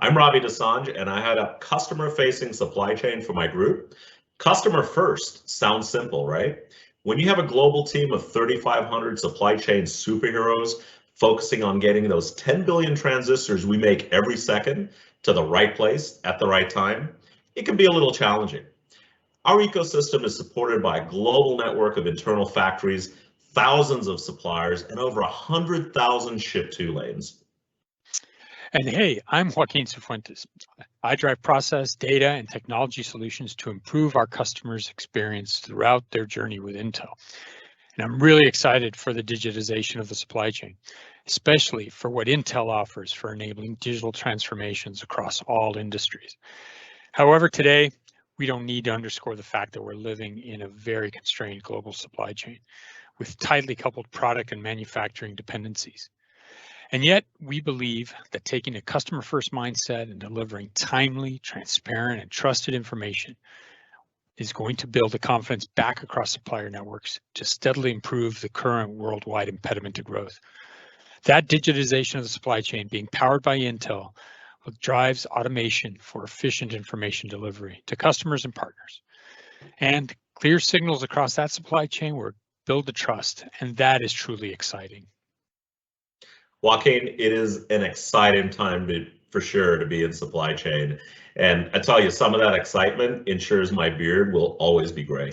I'm Ravi Dosanjh, and I head up customer-facing supply chain for my group. Customer first sounds simple, right? When you have a global team of 3,500 supply chain superheroes focusing on getting those 10 billion transistors we make every second to the right place at the right time, it can be a little challenging. Our ecosystem is supported by a global network of internal factories, thousands of suppliers, and over 100,000 ship-to lanes. And hey, I'm Joaquin Sufuentes. I drive process, data, and technology solutions to improve our customers' experience throughout their journey with Intel. And I'm really excited for the digitization of the supply chain, especially for what Intel offers for enabling digital transformations across all industries. However, today, we don't need to underscore the fact that we're living in a very constrained global supply chain with tightly coupled product and manufacturing dependencies. And yet, we believe that taking a customer-first mindset and delivering timely, transparent, and trusted information is going to build the confidence back across supplier networks to steadily improve the current worldwide impediment to growth. That digitization of the supply chain being powered by Intel drives automation for efficient information delivery to customers and partners. And clear signals across that supply chain will build the trust, and that is truly exciting. Joaquin, it is an exciting time for sure to be in supply chain. And I tell you, some of that excitement ensures my beard will always be gray.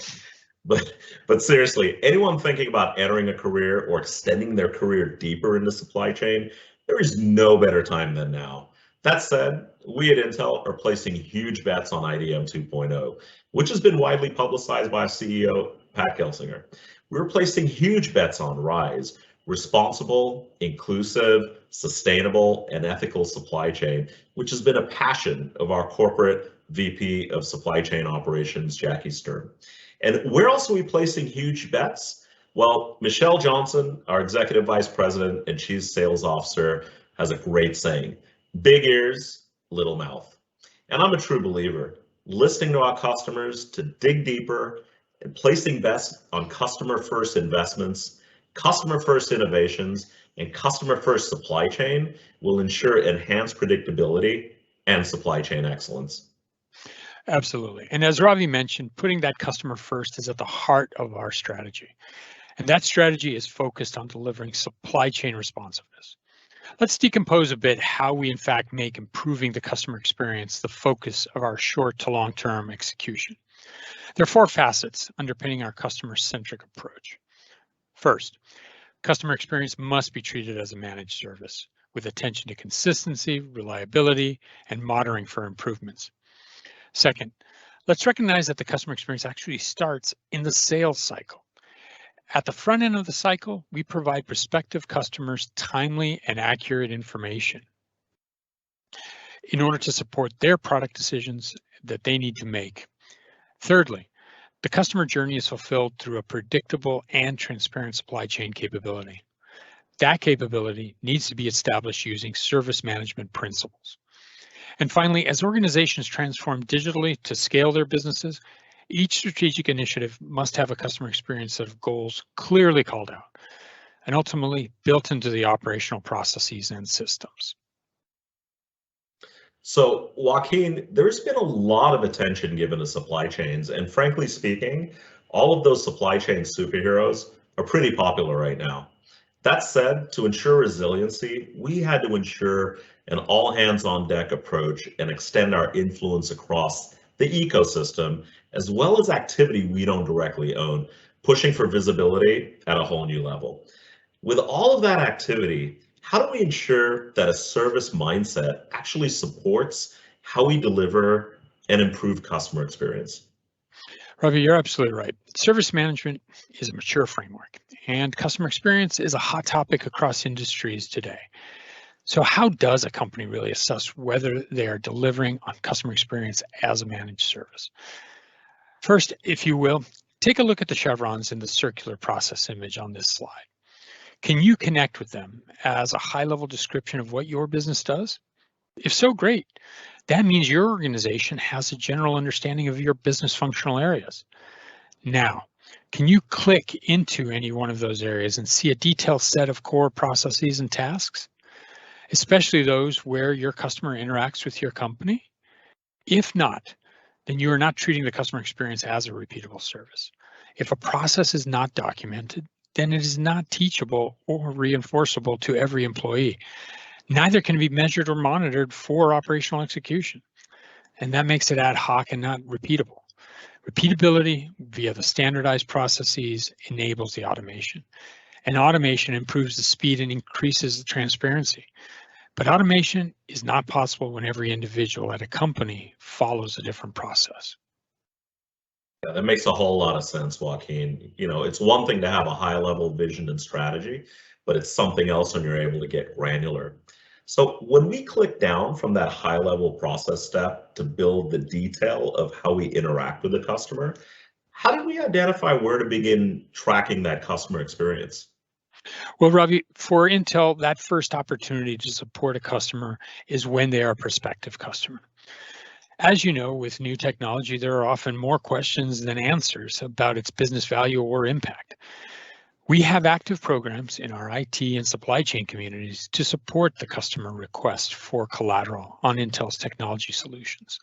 But seriously, anyone thinking about entering a career or extending their career deeper into supply chain, there is no better time than now. That said, we at Intel are placing huge bets on IDM 2.0, which has been widely publicized by CEO Pat Gelsinger. We're placing huge bets on RISE, responsible, inclusive, sustainable, and ethical supply chain, which has been a passion of our corporate VP of Supply Chain Operations, Jackie Stern. And where else are we placing huge bets? Well, Michelle Johnson, our Executive Vice President and Chief Sales Officer, has a great saying, big ears, little mouth. And I'm a true believer, listening to our customers to dig deeper and placing bets on customer-first investments, customer-first innovations, and customer-first supply chain will ensure enhanced predictability and supply chain excellence. Absolutely. And as Ravi mentioned, putting that customer first is at the heart of our strategy. And that strategy is focused on delivering supply chain responsiveness. Let's decompose a bit how we in fact make improving the customer experience the focus of our short to long-term execution. There are four facets underpinning our customer-centric approach. First, customer experience must be treated as a managed service with attention to consistency, reliability, and monitoring for improvements. Second, let's recognize that the customer experience actually starts in the sales cycle. At the front end of the cycle, we provide prospective customers timely and accurate information in order to support their product decisions that they need to make. Thirdly, the customer journey is fulfilled through a predictable and transparent supply chain capability. That capability needs to be established using service management principles. And finally, as organizations transform digitally to scale their businesses, each strategic initiative must have a customer experience set of goals clearly called out and ultimately built into the operational processes and systems. So, Joaquin, there's been a lot of attention given to supply chains, and frankly speaking, all of those supply chain superheroes are pretty popular right now. That said, to ensure resiliency, we had to ensure an all-hands-on-deck approach and extend our influence across the ecosystem, as well as activity we don't directly own, pushing for visibility at a whole new level. With all of that activity, how do we ensure that a service mindset actually supports how we deliver and improve customer experience? Ravi, you're absolutely right. Service management is a mature framework, and customer experience is a hot topic across industries today. So how does a company really assess whether they are delivering on customer experience as a managed service? First, if you will, take a look at the chevrons in the circular process image on this slide. Can you connect with them as a high-level description of what your business does? If so, great. That means your organization has a general understanding of your business functional areas. Now, can you click into any one of those areas and see a detailed set of core processes and tasks? especially those where your customer interacts with your company? If not, then you are not treating the customer experience as a repeatable service. If a process is not documented, then it is not teachable or reinforceable to every employee. Neither can be measured or monitored for operational execution. And that makes it ad hoc and not repeatable. Repeatability via the standardized processes enables the automation. And automation improves the speed and increases the transparency. But automation is not possible when every individual at a company follows a different process. Yeah, that makes a whole lot of sense, Joaquin. It's one thing to have a high level vision and strategy, but it's something else when you're able to get granular. So when we click down from that high level process step to build the detail of how we interact with the customer, how do we identify where to begin tracking that customer experience? Well, Ravi, for Intel, that first opportunity to support a customer is when they are a prospective customer. As you know, with new technology, there are often more questions than answers about its business value or impact. We have active programs in our IT and supply chain communities to support the customer request for collateral on Intel's technology solutions.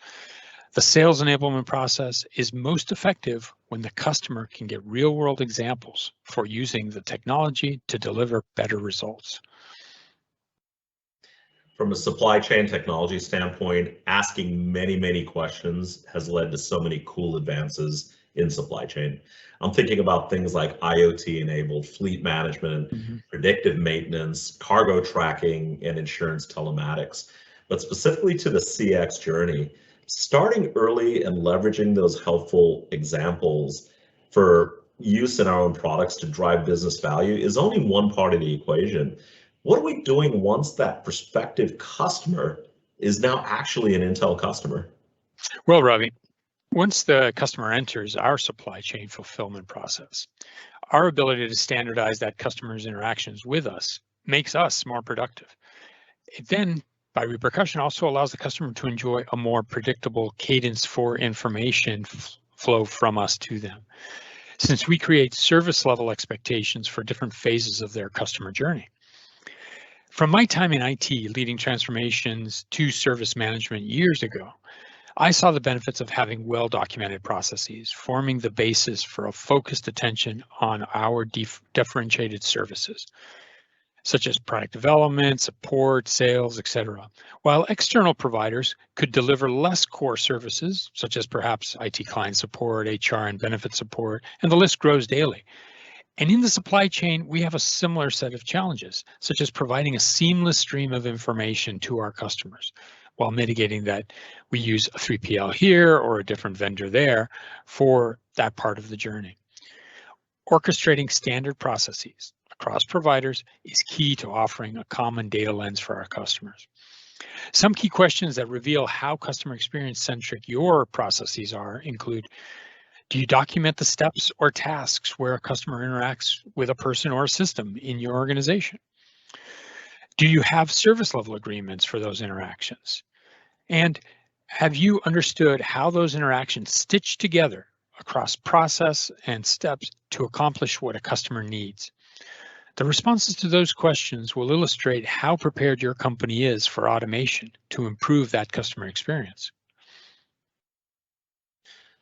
The sales enablement process is most effective when the customer can get real-world examples for using the technology to deliver better results. From a supply chain technology standpoint, asking many, many questions has led to so many cool advances in supply chain. I'm thinking about things like IoT-enabled fleet management, predictive maintenance, cargo tracking, and insurance telematics. But specifically to the CX journey, starting early and leveraging those helpful examples for use in our own products to drive business value is only one part of the equation. What are we doing once that prospective customer is now actually an Intel customer? Well, Ravi, once the customer enters our supply chain fulfillment process, our ability to standardize that customer's interactions with us makes us more productive. It then, by repercussion, also allows the customer to enjoy a more predictable cadence for information flow from us to them, since we create service level expectations for different phases of their customer journey. From my time in IT leading transformations to service management years ago, I saw the benefits of having well-documented processes, forming the basis for a focused attention on our differentiated services, such as product development, support, sales, etc., while external providers could deliver less core services, such as perhaps IT client support, HR and benefit support, and the list grows daily. And in the supply chain, we have a similar set of challenges, such as providing a seamless stream of information to our customers, while mitigating that we use a 3PL here or a different vendor there for that part of the journey. Orchestrating standard processes across providers is key to offering a common data lens for our customers. Some key questions that reveal how customer experience centric your processes are include: do you document the steps or tasks where a customer interacts with a person or a system in your organization? Do you have service level agreements for those interactions? And have you understood how those interactions stitch together across process and steps to accomplish what a customer needs? The responses to those questions will illustrate how prepared your company is for automation to improve that customer experience.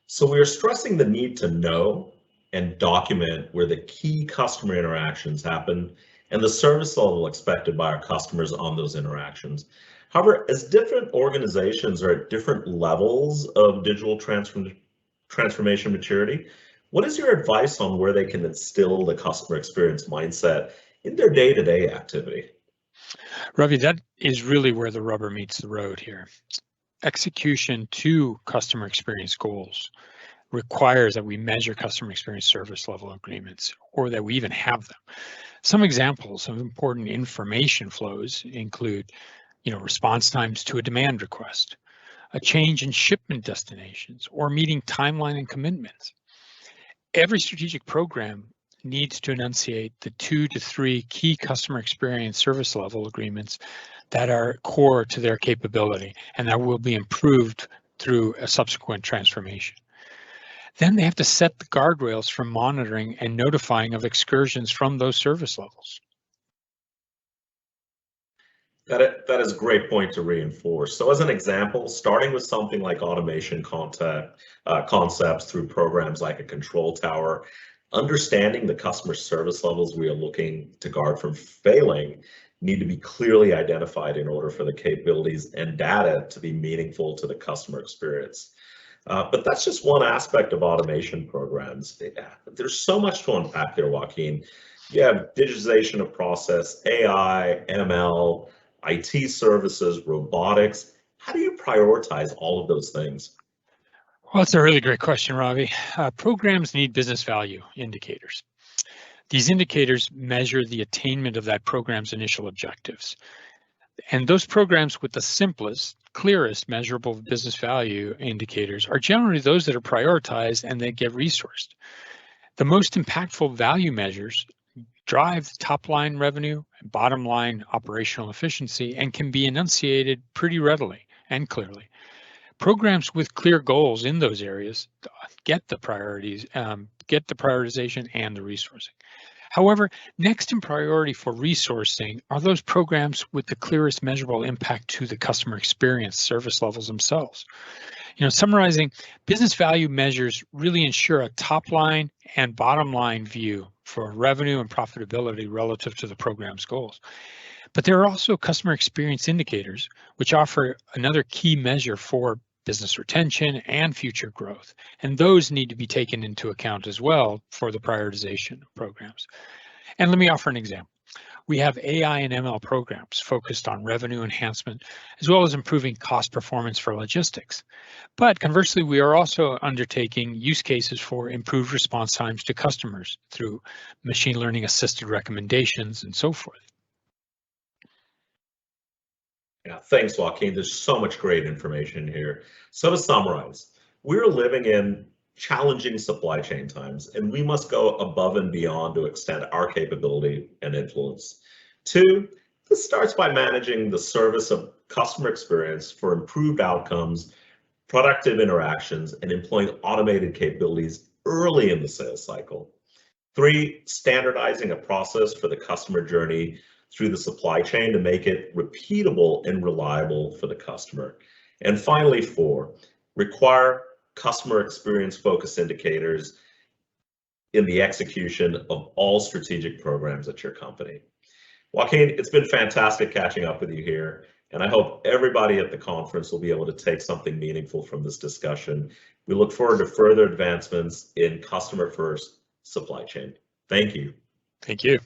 So we are stressing the need to know and document where the key customer interactions happen and the service level expected by our customers on those interactions. However, as different organizations are at different levels of digital transformation maturity, what is your advice on where they can instill the customer experience mindset in their day-to-day activity? Ravi, that is really where the rubber meets the road here. Execution to customer experience goals requires that we measure customer experience service level agreements, or that we even have them. Some examples of important information flows include, response times to a demand request, a change in shipment destinations, or meeting timeline and commitments. Every strategic program needs to enunciate the 2 to 3 key customer experience service level agreements that are core to their capability and that will be improved through a subsequent transformation. Then they have to set the guardrails for monitoring and notifying of excursions from those service levels. That is a great point to reinforce. So as an example, starting with something like automation concepts through programs like a control tower, understanding the customer service levels we are looking to guard from failing need to be clearly identified in order for the capabilities and data to be meaningful to the customer experience. But that's just one aspect of automation programs. There's so much to unpack there, Joaquin. You have digitization of process, AI, ML, IT services, robotics. How do you prioritize all of those things? Well, that's a really great question, Ravi. Programs need business value indicators. These indicators measure the attainment of that program's initial objectives. And those programs with the simplest, clearest measurable business value indicators are generally those that are prioritized and they get resourced. The most impactful value measures drive top line revenue and bottom line operational efficiency and can be enunciated pretty readily and clearly. Programs with clear goals in those areas get the priorities, get the prioritization and the resourcing. However, next in priority for resourcing are those programs with the clearest measurable impact to the customer experience service levels themselves. Summarizing, business value measures really ensure a top line and bottom line view for revenue and profitability relative to the program's goals. But there are also customer experience indicators, which offer another key measure for business retention and future growth. And those need to be taken into account as well for the prioritization of programs. And let me offer an example. We have AI and ML programs focused on revenue enhancement, as well as improving cost performance for logistics. But conversely, we are also undertaking use cases for improved response times to customers through machine learning assisted recommendations and so forth. Yeah, thanks, Joaquin. There's so much great information here. So to summarize, we're living in challenging supply chain times, and we must go above and beyond to extend our capability and influence. 2, this starts by managing the service of customer experience for improved outcomes, productive interactions, and employing automated capabilities early in the sales cycle. 3, standardizing a process for the customer journey through the supply chain to make it repeatable and reliable for the customer. And finally, 4, require customer experience focused indicators in the execution of all strategic programs at your company. Joaquin, it's been fantastic catching up with you here, and I hope everybody at the conference will be able to take something meaningful from this discussion. We look forward to further advancements in customer first supply chain. Thank you. Thank you.